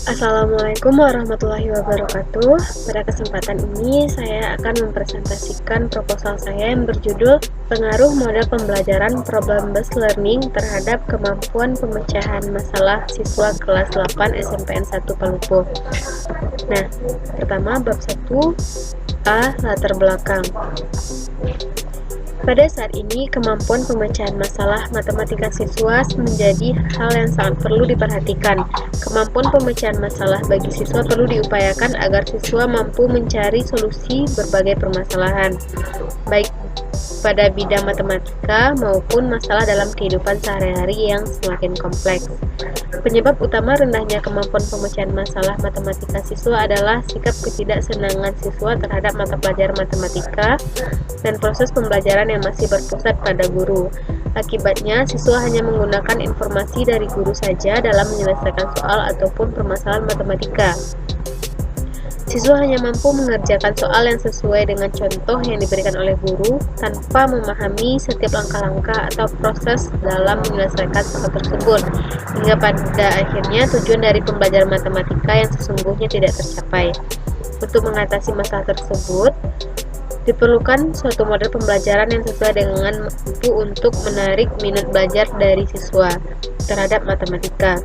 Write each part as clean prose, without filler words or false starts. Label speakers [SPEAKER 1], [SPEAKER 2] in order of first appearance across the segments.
[SPEAKER 1] Assalamualaikum warahmatullahi wabarakatuh. Pada kesempatan ini saya akan mempresentasikan proposal saya yang berjudul Pengaruh Model Pembelajaran Problem-Based Learning terhadap kemampuan pemecahan masalah siswa kelas 8 SMPN 1 Palupo. Nah, pertama bab 1A, latar belakang. Pada saat ini, kemampuan pemecahan masalah matematika siswa menjadi hal yang sangat perlu diperhatikan. Kemampuan pemecahan masalah bagi siswa perlu diupayakan agar siswa mampu mencari solusi berbagai permasalahan, baik pada bidang matematika maupun masalah dalam kehidupan sehari-hari yang semakin kompleks. Penyebab utama rendahnya kemampuan pemecahan masalah matematika siswa adalah sikap ketidaksenangan siswa terhadap mata pelajaran matematika dan proses pembelajaran yang masih berpusat pada guru. Akibatnya, siswa hanya menggunakan informasi dari guru saja dalam menyelesaikan soal ataupun permasalahan matematika. Siswa hanya mampu mengerjakan soal yang sesuai dengan contoh yang diberikan oleh guru tanpa memahami setiap langkah-langkah atau proses dalam menyelesaikan soal tersebut, hingga pada akhirnya tujuan dari pembelajaran matematika yang sesungguhnya tidak tercapai. Untuk mengatasi masalah tersebut, diperlukan suatu model pembelajaran yang sesuai dengan mampu untuk menarik minat belajar dari siswa terhadap matematika.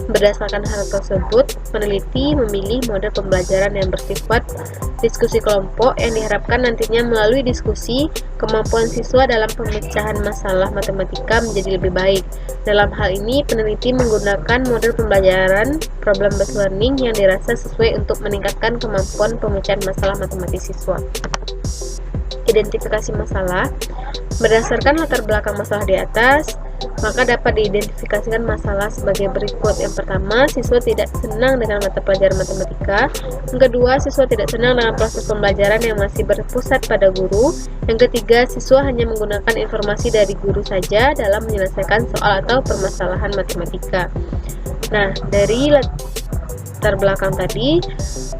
[SPEAKER 1] Berdasarkan hal tersebut, peneliti memilih model pembelajaran yang bersifat diskusi kelompok yang diharapkan nantinya melalui diskusi, kemampuan siswa dalam pemecahan masalah matematika menjadi lebih baik. Dalam hal ini, peneliti menggunakan model pembelajaran problem-based learning yang dirasa sesuai untuk meningkatkan kemampuan pemecahan masalah matematika siswa. Identifikasi masalah. Berdasarkan latar belakang masalah di atas, maka dapat diidentifikasikan masalah sebagai berikut. Yang pertama, siswa tidak senang dengan mata pelajaran matematika. Yang kedua, siswa tidak senang dengan proses pembelajaran yang masih berpusat pada guru. Yang ketiga, siswa hanya menggunakan informasi dari guru saja dalam menyelesaikan soal atau permasalahan matematika. Nah, dari latar belakang tadi,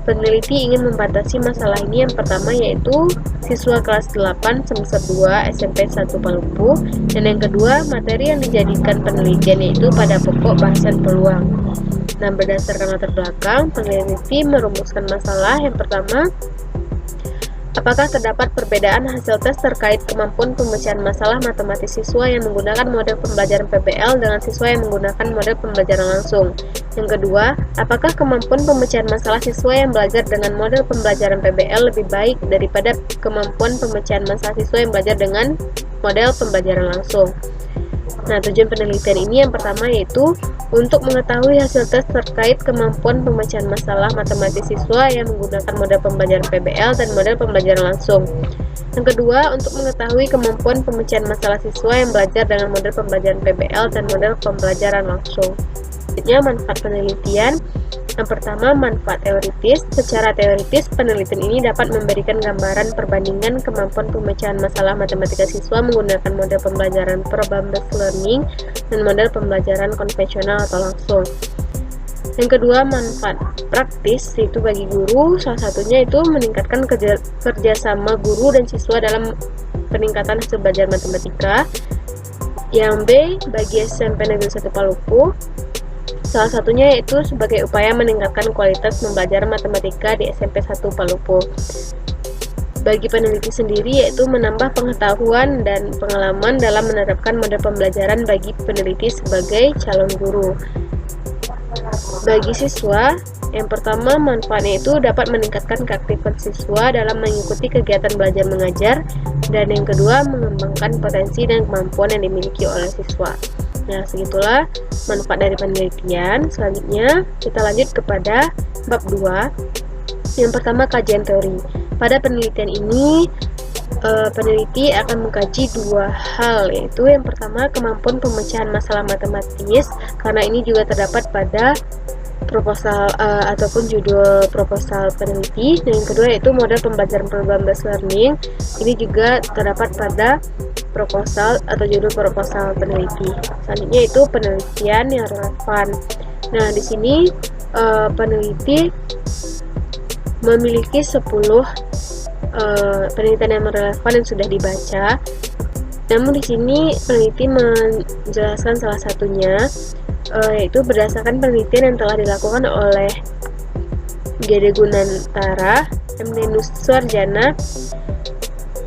[SPEAKER 1] peneliti ingin membatasi masalah ini. Yang pertama yaitu siswa kelas 8 semester 2 SMP 1 Palupo, dan yang kedua materi yang dijadikan penelitian yaitu pada pokok bahasan peluang. Nah, berdasarkan latar belakang, peneliti merumuskan masalah. Yang pertama, apakah terdapat perbedaan hasil tes terkait kemampuan pemecahan masalah matematika siswa yang menggunakan model pembelajaran PBL dengan siswa yang menggunakan model pembelajaran langsung? Yang kedua, apakah kemampuan pemecahan masalah siswa yang belajar dengan model pembelajaran PBL lebih baik daripada kemampuan pemecahan masalah siswa yang belajar dengan model pembelajaran langsung? Nah, tujuan penelitian ini yang pertama yaitu untuk mengetahui hasil tes terkait kemampuan pemecahan masalah matematika siswa yang menggunakan model pembelajaran PBL dan model pembelajaran langsung. Yang kedua, untuk mengetahui kemampuan pemecahan masalah siswa yang belajar dengan model pembelajaran PBL dan model pembelajaran langsung. Selanjutnya, manfaat penelitian. Yang pertama, manfaat teoritis. Secara teoritis, penelitian ini dapat memberikan gambaran perbandingan kemampuan pemecahan masalah matematika siswa menggunakan model pembelajaran problem-based learning dan model pembelajaran konvensional atau langsung. Yang kedua, manfaat praktis, yaitu bagi guru. Salah satunya itu meningkatkan kerjasama guru dan siswa dalam peningkatan hasil belajar matematika. Yang B, bagi SMP Negeri 1 Palupo, salah satunya yaitu sebagai upaya meningkatkan kualitas pembelajaran matematika di SMP 1 Palupo. Bagi peneliti sendiri yaitu menambah pengetahuan dan pengalaman dalam menerapkan model pembelajaran bagi peneliti sebagai calon guru. Bagi siswa, yang pertama manfaatnya itu dapat meningkatkan keaktifan siswa dalam mengikuti kegiatan belajar mengajar, dan yang kedua mengembangkan potensi dan kemampuan yang dimiliki oleh siswa. Nah, segitulah manfaat dari penelitian. Selanjutnya, kita lanjut kepada bab 2. Yang pertama, kajian teori. Pada penelitian ini, peneliti akan mengkaji dua hal, yaitu yang pertama, kemampuan pemecahan masalah matematis, karena ini juga terdapat pada proposal ataupun judul proposal peneliti. Dan yang kedua yaitu model pembelajaran problem-based learning. Ini juga terdapat pada proposal atau judul proposal peneliti. Selanjutnya itu penelitian yang relevan. Nah, di sini peneliti memiliki 10 penelitian yang relevan yang sudah dibaca. Namun di sini peneliti menjelaskan salah satunya yaitu berdasarkan penelitian yang telah dilakukan oleh Gede Gunantara, M. Suarjana,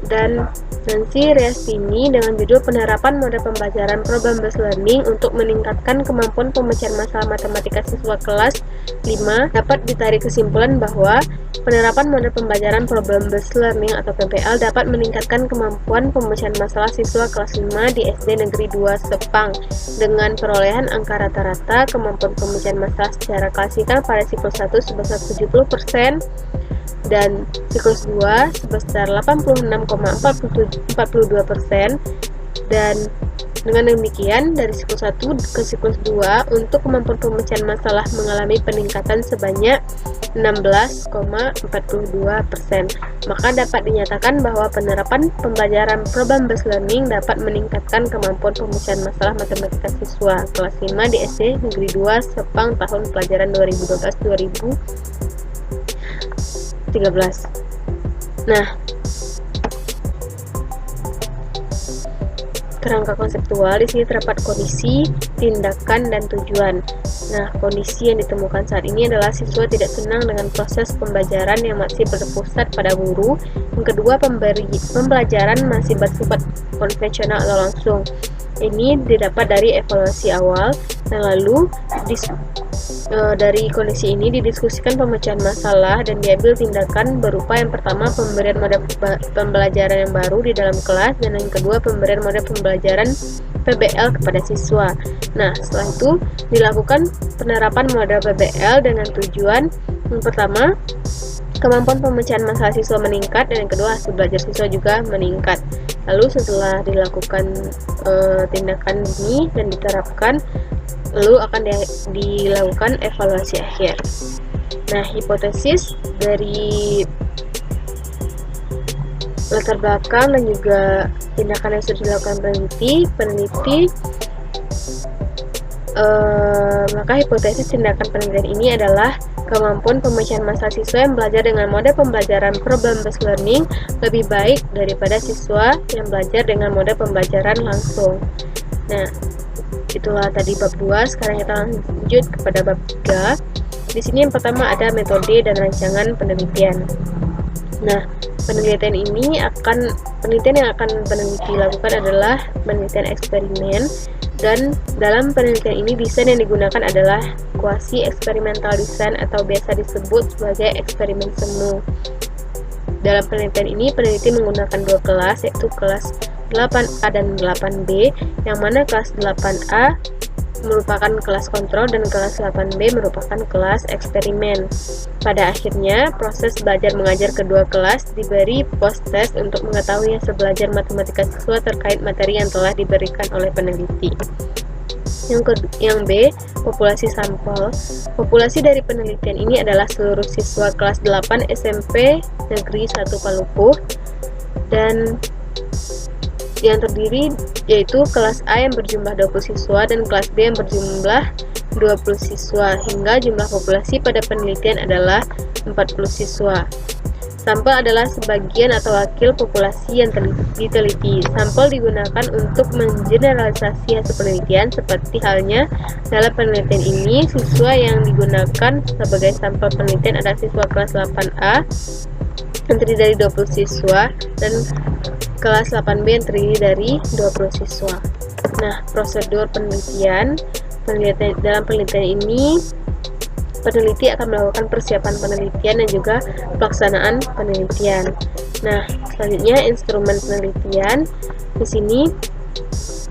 [SPEAKER 1] dan Nancy Riastini dengan judul Penerapan Model Pembelajaran Problem Based Learning untuk meningkatkan kemampuan pemecahan masalah matematika siswa kelas 5, dapat ditarik kesimpulan bahwa penerapan model pembelajaran Problem Based Learning atau PBL dapat meningkatkan kemampuan pemecahan masalah siswa kelas 5 di SD Negeri 2 Sepang dengan perolehan angka rata-rata kemampuan pemecahan masalah secara klasikal pada siklus 1 sebesar 70% dan siklus 2 sebesar 86,42%, dan dengan demikian dari siklus 1 ke siklus 2 untuk kemampuan pemecahan masalah mengalami peningkatan sebanyak 16,42%. Maka dapat dinyatakan bahwa penerapan pembelajaran Problem Based Learning dapat meningkatkan kemampuan pemecahan masalah matematika siswa kelas 5 di SD Negeri 2 Sepang tahun pelajaran 2012-2013. Nah, kerangka konseptual di sini terdapat kondisi, tindakan, dan tujuan. Nah, kondisi yang ditemukan saat ini adalah siswa tidak senang dengan proses pembelajaran yang masih berpusat pada guru. Yang kedua, pembelajaran masih bersifat konvensional atau langsung. Ini didapat dari evaluasi awal, dan lalu dari kondisi ini didiskusikan pemecahan masalah dan diambil tindakan berupa yang pertama pemberian model pembelajaran yang baru di dalam kelas, dan yang kedua pemberian model pembelajaran PBL kepada siswa. Nah, setelah itu dilakukan penerapan model PBL dengan tujuan yang pertama kemampuan pemecahan masalah siswa meningkat, dan yang kedua hasil belajar siswa juga meningkat. Lalu setelah dilakukan tindakan ini dan diterapkan, lalu akan dilakukan evaluasi akhir. Nah, hipotesis dari latar belakang dan juga tindakan yang sudah dilakukan peneliti, maka hipotesis tindakan penelitian ini adalah kemampuan pemecahan masalah siswa yang belajar dengan model pembelajaran Problem Based Learning lebih baik daripada siswa yang belajar dengan model pembelajaran langsung. Nah, itulah tadi bab 2. Sekarang kita lanjut kepada bab 3. Di sini yang pertama ada metode dan rancangan penelitian. Nah, penelitian yang akan peneliti lakukan adalah penelitian eksperimen, dan dalam penelitian ini desain yang digunakan adalah kuasi eksperimental design atau biasa disebut sebagai eksperimen semu. Dalam penelitian ini peneliti menggunakan dua kelas, yaitu kelas 8A dan 8B, yang mana kelas 8A merupakan kelas kontrol dan kelas 8B merupakan kelas eksperimen. Pada akhirnya, proses belajar mengajar kedua kelas diberi post-test untuk mengetahui hasil belajar matematika siswa terkait materi yang telah diberikan oleh peneliti. Yang B, populasi sampel. Populasi dari penelitian ini adalah seluruh siswa kelas 8 SMP Negeri 1 Palupuh, dan yang terdiri yaitu kelas A yang berjumlah 20 siswa dan kelas B yang berjumlah 20 siswa, hingga jumlah populasi pada penelitian adalah 40 siswa. Sampel adalah sebagian atau wakil populasi yang diteliti. Sampel digunakan untuk mengeneralisasi hasil penelitian, seperti halnya dalam penelitian ini, siswa yang digunakan sebagai sampel penelitian adalah siswa kelas 8A yang terdiri dari 20 siswa dan kelas 8B yang terdiri dari 20 siswa. Nah, prosedur penelitian dalam penelitian ini, peneliti akan melakukan persiapan penelitian dan juga pelaksanaan penelitian. Nah, selanjutnya instrumen penelitian. Di sini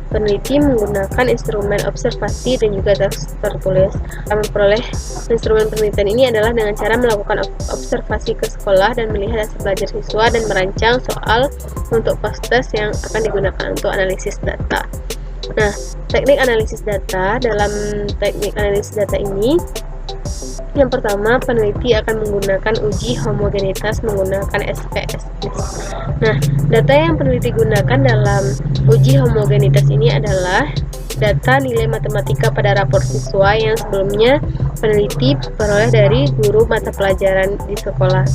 [SPEAKER 1] peneliti menggunakan instrumen observasi dan juga tertulis. Memperoleh instrumen penelitian ini adalah dengan cara melakukan observasi ke sekolah dan melihat hasil belajar siswa dan merancang soal untuk post-test yang akan digunakan untuk analisis data. Nah, teknik analisis data. Dalam teknik analisis data ini, yang pertama, peneliti akan menggunakan uji homogenitas menggunakan SPSS. Nah, data yang peneliti gunakan dalam uji homogenitas ini adalah data nilai matematika pada rapor siswa yang sebelumnya peneliti peroleh dari guru mata pelajaran di sekolah.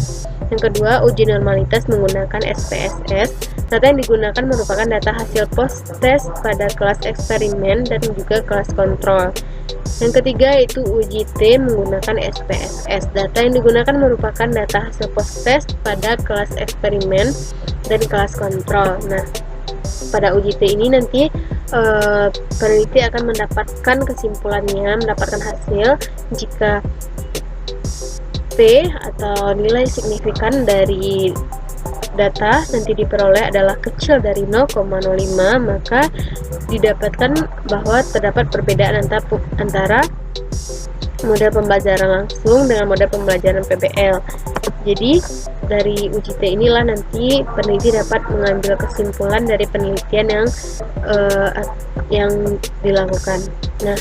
[SPEAKER 1] Yang kedua, uji normalitas menggunakan SPSS. Data yang digunakan merupakan data hasil post-test pada kelas eksperimen dan juga kelas kontrol. Yang ketiga yaitu uji T menggunakan SPSS. Data yang digunakan merupakan data hasil post-test pada kelas eksperimen dan kelas kontrol. Nah, pada uji T ini nanti peneliti akan mendapatkan kesimpulannya, mendapatkan hasil jika P atau nilai signifikan dari data nanti diperoleh adalah kecil dari 0,05, maka didapatkan bahwa terdapat perbedaan antara model pembelajaran langsung dengan model pembelajaran PBL. Jadi dari uji T inilah nanti peneliti dapat mengambil kesimpulan dari penelitian yang dilakukan. Nah,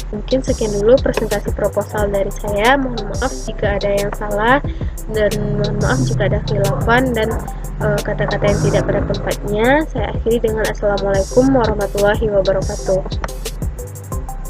[SPEAKER 1] mungkin sekian dulu presentasi proposal dari saya. Mohon maaf jika ada yang salah dan mohon maaf jika ada khilafan dan kata-kata yang tidak pada tempatnya. Saya akhiri dengan Assalamualaikum warahmatullahi wabarakatuh.